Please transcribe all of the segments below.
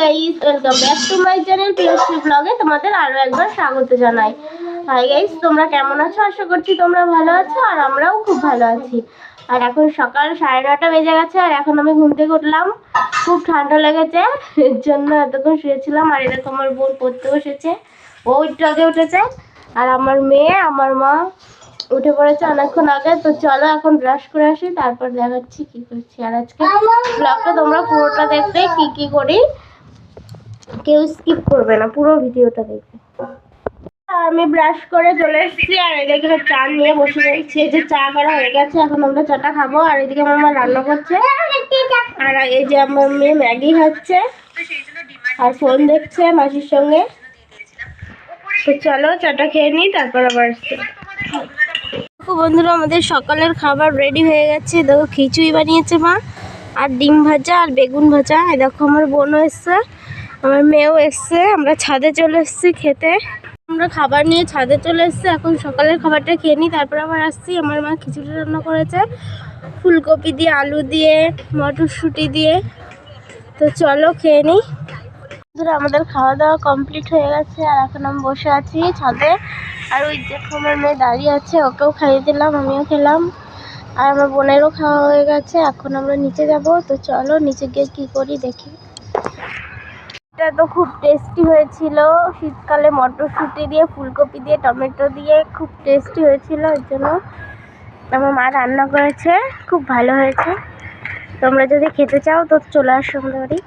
Guys, welcome back to my channel PSP ব্লগে তোমাদের আরো একবার স্বাগত জানাই। হাই গাইস, তোমরা কেমন আছো? আশা করছি তোমরা ভালো আছো আর আমরাও খুব ভালো আছি। আর এখন সকাল 9:30 বেজে গেছে আর এখন আমি ঘুম থেকে উঠলাম। খুব ঠান্ডা লেগেছে, এর জন্য এতক্ষণ শুয়েছিলাম। আর এরকম আমার বোন পড়তে বসেছে, ও একটু আগে উঠেছে। আর আমার মেয়ে, আমার মা উঠে পড়েছে অনেকক্ষণ আগে। তো চলো এখন ব্রাশ করে আসি, তারপর দেখাচ্ছি কি করছি। আর আজকে ব্লগটা তোমরা পুরোটা দেখবে, কি কি করি কেউ স্কিপ করবে না, পুরো ভিডিওটা দেখবে। আমি ব্রাশ করে চলে এসেছি আর এদিকে চা নিয়ে বসে রয়েছি। এই যে চা করা হয়ে গেছে, এখন আমরা চাটা খাবো। আর এদিকে আমার মা রান্না করছে আর এই যে আমার মেয়ে ম্যাগি খাচ্ছে আর ফোন দেখছে মাসির সঙ্গে। তো চলো চাটা খেয়ে নিই, তারপর আবার আসছি। বন্ধুরা, আমাদের সকালের খাবার রেডি হয়ে গেছে। দেখো খিচুড়ি বানিয়েছে মা, আর ডিম ভাজা আর বেগুন ভাজা। এই দেখো আমার বোনও এসছে, আমার মেয়েও এসছে। আমরা ছাদে চলে এসেছি খেতে। আমরা খাবার নিয়ে ছাদে চলে এসেছি। এখন সকালের খাবারটা খেয়ে নিই, তারপর আবার আসছি। আমার মা খিচুড়ি রান্না করেছে ফুলকপি দিয়ে, আলু দিয়ে, মটরশুঁটি দিয়ে। তো চলো খেয়ে নিই। আমাদের খাওয়া দাওয়া কমপ্লিট হয়ে গেছে আর এখন আমি বসে আছি ছাদে। আর ওই দেখো আমার মেয়ে দাঁড়িয়ে আছে, ওকেও খাইয়ে দিলাম, আমিও খেলাম। আর আমার বোনেরও খাওয়া হয়ে গেছে। এখন আমরা নিচে যাব। তো চলো নিচে গিয়ে কি করি দেখি। এটা তো খুব টেস্টি হয়েছিল, শীতকালে মটরশুঁটি দিয়ে, ফুলকপি দিয়ে, টমেটো দিয়ে খুব টেস্টি হয়েছিল। এর জন্য আমার মা রান্না করেছে, খুব ভালো হয়েছে। তোমরা যদি খেতে চাও তো চলে আসো আমাদের বাড়ি।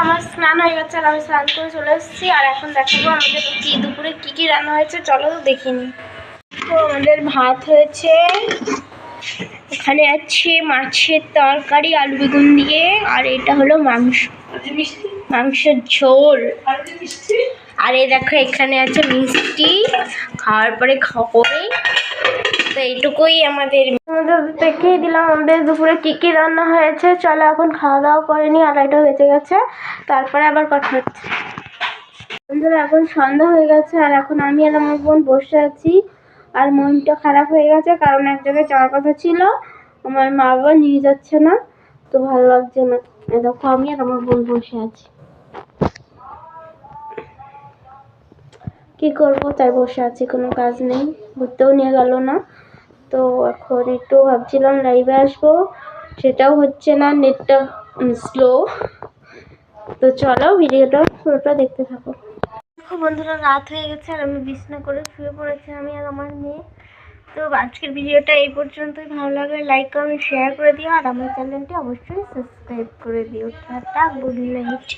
আমার স্নান হয়ে গেছে আর আমি স্নান করে চলে এসেছি। আর এখন দেখাবো আমাদের দুপুরে কি কি রান্না হয়েছে, চলো দেখিনি। তো আমাদের ভাত হয়েছে, এখানে আছে মাছের তরকারি আলু বেগুন দিয়ে, আর এটা হলো মাংসের ঝোল। আর এই দেখো এখানে আছে মিষ্টি, খাওয়ার পরে খাওয়াবে। তো এইটুকুই আমাদের দেখিয়ে দিলাম আমাদের দুপুরে কি কি রান্না হয়েছে। চলো এখন খাওয়া দাওয়া করে নি, 2:30 বেজে গেছে, তারপরে আবার কথা হচ্ছে। বন্ধুরা এখন সন্ধ্যা হয়ে গেছে আর এখন আমি আর আমার বোন বসে আছি। আর মনটা খারাপ হয়ে গেছে, কারণ এক জায়গায় যাওয়ার কথা ছিল, আমার মা বাবা নিয়ে যাচ্ছে না, তো ভালো লাগছে না। দেখো আমি আর আমার বোন বসে আছি, কি করবো, তাই বসে আছি, কোনো কাজ নেই, ঘুরতেও নিয়ে গেল না। তো এখন একটু ভাবছিলাম লাইভে আসবো, সেটাও হচ্ছে না, নেটটা স্লো। তো চলো ভিডিওটা পুরোটা দেখতে থাকো। দেখো বন্ধুরা, রাত হয়ে গেছে আর আমি বিছানা করে শুয়ে পড়েছি, আমি আর আমার মেয়ে। তো আজকের ভিডিওটা এই পর্যন্তই। ভালো লাগলে লাইক কমেন্ট শেয়ার করে দিও আর আমার চ্যানেলটি অবশ্যই সাবস্ক্রাইব করে দিও। Tata, good night.